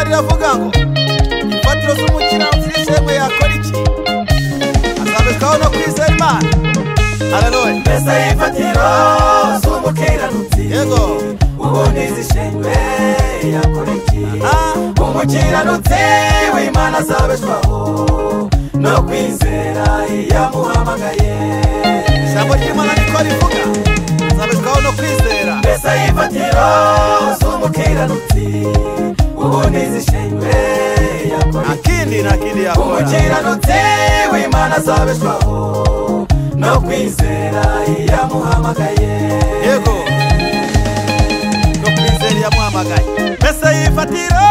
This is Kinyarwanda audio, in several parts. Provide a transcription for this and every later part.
riravuga ngo ifatiro z'umukiranutsi n'ishimwe yakora iki? Azabeshwaho no kwizera Imana. Haleluya. Mbese ifatiro z'umukiranutsi yego ubundi zishimwe yakora iki? Umukiranutsi w'Imana azabeshwaho no kwizera iyamuhamagaye. Ijambo ry'Imana niko rivuga, azabeshwaho no kwizera. Mbese ifatiro z'umukiranutsi ubundi zishimwe yakora iki? Nta kindi yakora. Umukiranutsi w'Imana azabeshwaho no kwizera iyamuhamagaye. Yego no kwizera iyamuhamagaye. Mbese ifatiro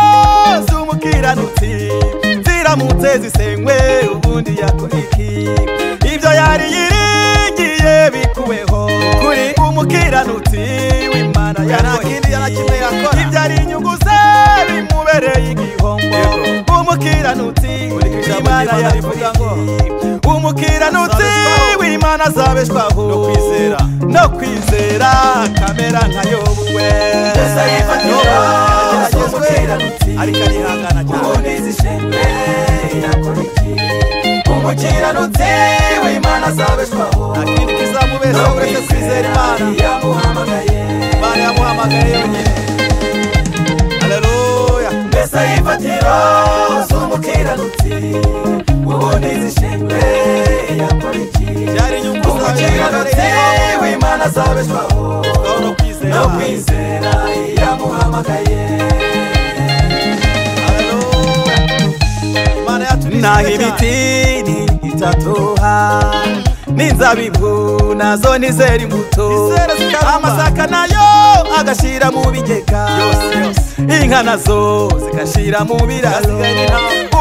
z'umukiranutsi ziramutse zisenywe ubundi yakora iki? Ibyo yari yiringiye bikuweho kuri umukiranutsi w'Imana yakora iki? Ibyo ari inyungu ze bimubereye igihombo. Umukiranutsi w'Imana yakora iki? Umukiranutsi w'Imana azabeshwaho no kwizera kamera nka Yobu we. Mbese ifatiro z'umukiranutsi ariko arihangana cyane. ubundi zishimwe yakora iki? Umukiranutsi w'Imana azabeshwaho nta kindi kizamubeshaho uretse kwizera Imana. yamuhamagaye. Imana yamuhamagaye yonyine. Haleluya. Mbese ifatiro z'umukiranutsi ubundi zishimwe yakora iki? Byari inyungu zawe Umukiranutsi w'Imana azabeshwaho no kwizera. no kwizera iyamuhamagaye. Haleluya. Imana yacu ni Naho ibiti itatoha n'inzabibu nazo nizera imbuto, amasaka nayo agashira mu bigega, inka nazo zigashira mu biraro.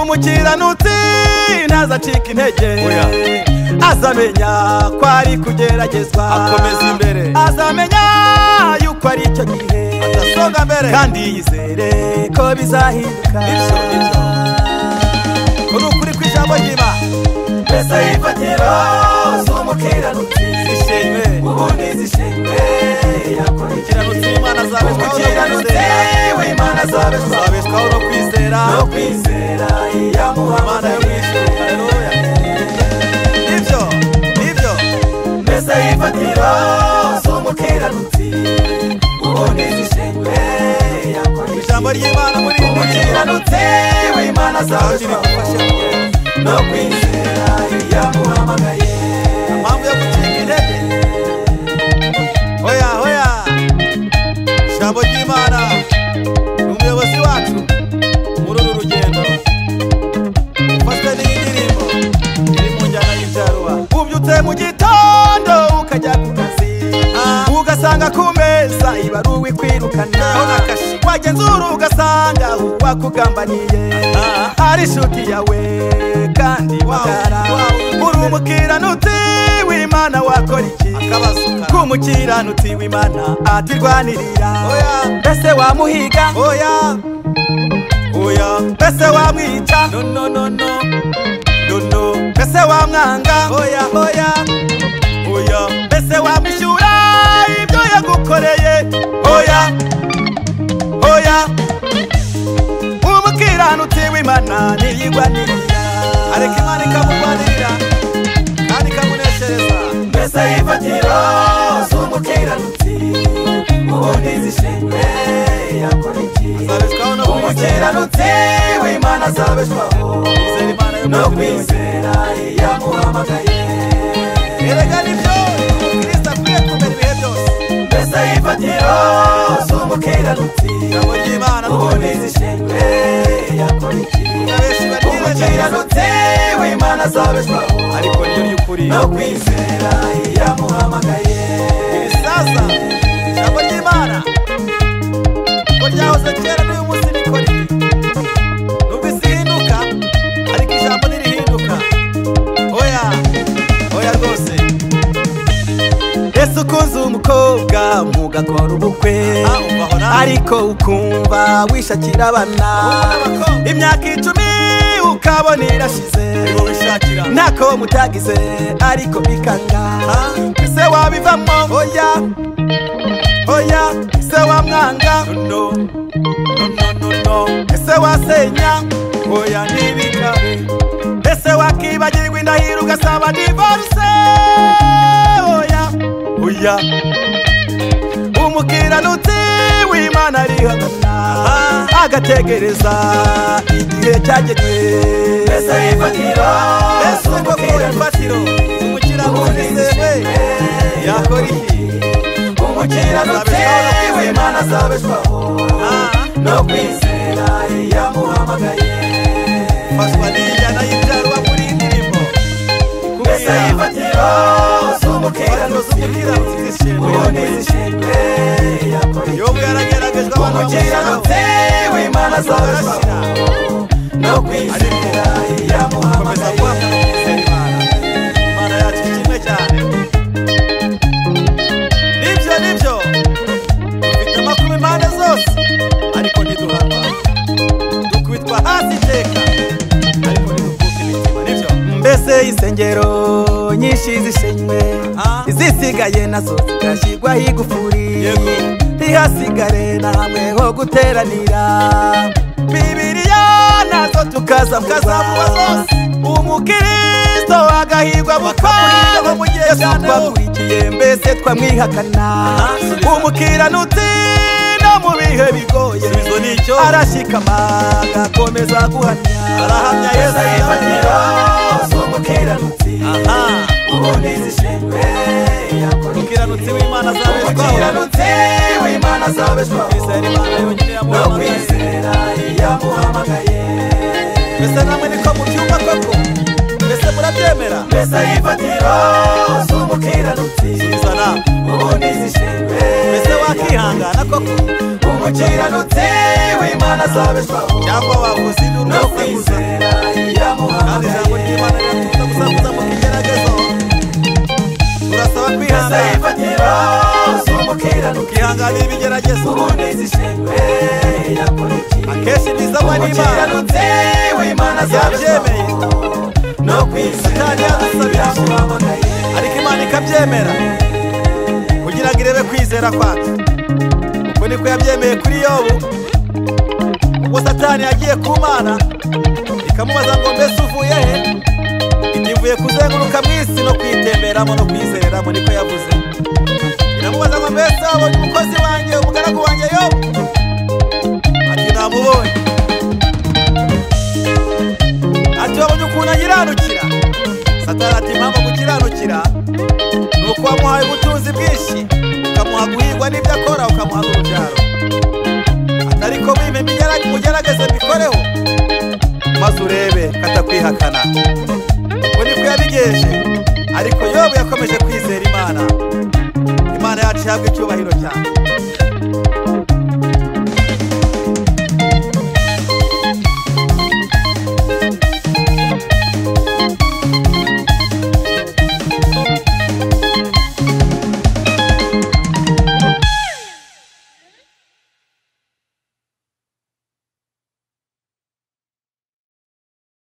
Umukiranutsi ntazacika intege, azamenya ko ari kugeragezwa, akomeza imbere, azamenya yuko ari icyo gihe, adasonga mbere, kandi yizere ko bizahinduka. Ukuri kw'ijambo ry'Imana. Mbese ifatiro z'umukiranutsi zishimwe ubundi zishimwe yakora iki? Umukiranutsi w'Imana azabeshwaho no kwizera. no kwizera iyamuhamagaye. Haleluya. Nibyo. Mbese ifatiro z'umukiranutsi ubundi zishimwe yakora iki? Ijambo ry'Imana muri umukiranutsi w'Imana azabeshwaho no kwizera iyamuhamagaye. Impamvu yo gucika intege. Hoya. Ijambo ry'Imana ni umuyobozi wacu muri uru rugendo. Ufashwe n'iyi ndirimbo iri mu njyana y'ibyaruwa. Ubyutse mu gitondo ukajya ku kazi, ugasanga ku meza ibaruwa ikwirukana, wagenzura ugasanga uwakugambaniye ari inshuti yawe kandi magara. Uri umukiranutsi w'Imana wakora iki? K'umukiranutsi w'Imana atirwanirira. Mbese wamuhiga? Oya. Mbese wamwica? No. Mbese wamwanga? Oya. Mbese wamwishyura ibyo yagukoreye? Oya. Umukiranutsi w'Imana ntiyigwanirira, areka Imana ikamurwanirira kandi ikamuneshereza. Mbese ifatiro z'umukiranutsi ubundi zishimwe yakora iki? Azabeshwaho no kwizera. Umukiranutsi w'Imana azabeshwaho no kwizera iyamuhamagaye. Erega nibyo Kristo akwiye kumera ibihe byose. Mbese ifatiro z'umukiranutsi Ijambo ry'Imana ubundi zishimwe yakora iki? Umukiranutsi w'Imana azabeshwaho ariko niyo ry'ukuri no kwizera iyamuhamagaye. Sasa ijambo ry'Imana ko ryahoze kera n'uyu munsi niko riri. Nubwo isi ihinduka ariko ijambo ntirihinduka. Oya rwose. Ese ukunze umukobwa mugakora ubukwe, ariko ukumva wishakira abana, imyaka 10 ukabona irashize, ntako mutagize ariko bikanga. Ese wabivamo? Oya. Ese wamwanga? No. Ese ese wasenya oya ntibikabe ese wakibagirwa indahiro ugasaba divorce oya oya umukiranutsi w'Imana arihangana agategereza igihe cyagenwe ese ifatiro ese koko ifatiro umukiranutsi yakora iki umukiranutsi w'Imana azabeshwaho no kwizera yamuhamagaye faswa n'injyana y'ibyarwa muri indirimbo ese ifatiro z'umukiranutsi ubundi zishinzwe yobu yarageragejwe abantu umukiranutsi w'Imana azabeshwaho no kwizera yamuhamagaye Imana yacu kimwe cyane nibyo dufite amakuru impande zose ariko ntiduhanwa dukubitwa hasi iteka ariko ntidukuka imitima nibyo mbese insengero nyinshi zishenywe izisigaye nazo zigashyirwaho igufuri ntihasigare na hamwe ho guteranira Bibiliya nazo tukazamuka zose umukristo agahirwa bukwabo mu gihe twakurikiye mbese twamwihakana umukiranutsi no mu bihe bigoye arashikama agakomeza guhamya arahamya Yesu ifatiro z'umukiranutsi ubundi zishinzwe umukiranutsi w'Imana azabeshwaho umukiranutsi w'Imana azabeshwaho no kwizera yamuhamagaye mbese namwe niko mubyumva koko mbese murabyemera mbese ifatiro z'umukiranutsi ubundi zishinzwe mbese wakihangana koko umukiranutsi w'Imana azabeshwaho cyangwa wavuze induru no kwizera kandi ijambo ry'Imana rirakubuza gusakuza mu kigeragezo turasaba kwihangana mbese ifatiro z'umukiranutsi ukihanganira ibigeragezo ubundi zishinzwe akenshi nizanywa n'Imana umukiranutsi w'Imana yabyemeye no kwizera yamuhamagaye ariko Imana ikabyemera kugira ngo irebe kwizera kwacu uko niko yabyemeye kuri Yobu ubwo Satani yagiye ku Mana ikamubaza ngo mbese uvuye he ivuye kuzenguruka mu isi no kwitemberamo no kwizereramo niko yavuze iramubaza ngo mbese wabonye umukozi wanjye umugaragu wanjye Yobu ati namubonye ati wabonye ukuntu agiranukira Satani ati impamvu gukiranukira ni uko wamuhaye ubutunzi bwinshi ukamuha guhigwa n'ibyo akora ukamuha n'urubyaro atariko wime mugerageze mbikoreho maze urebe katakwihakana uko niko yabigeje ariko Yobu yakomeje kwizera Imana yacu ihabwa icyubahiro cyane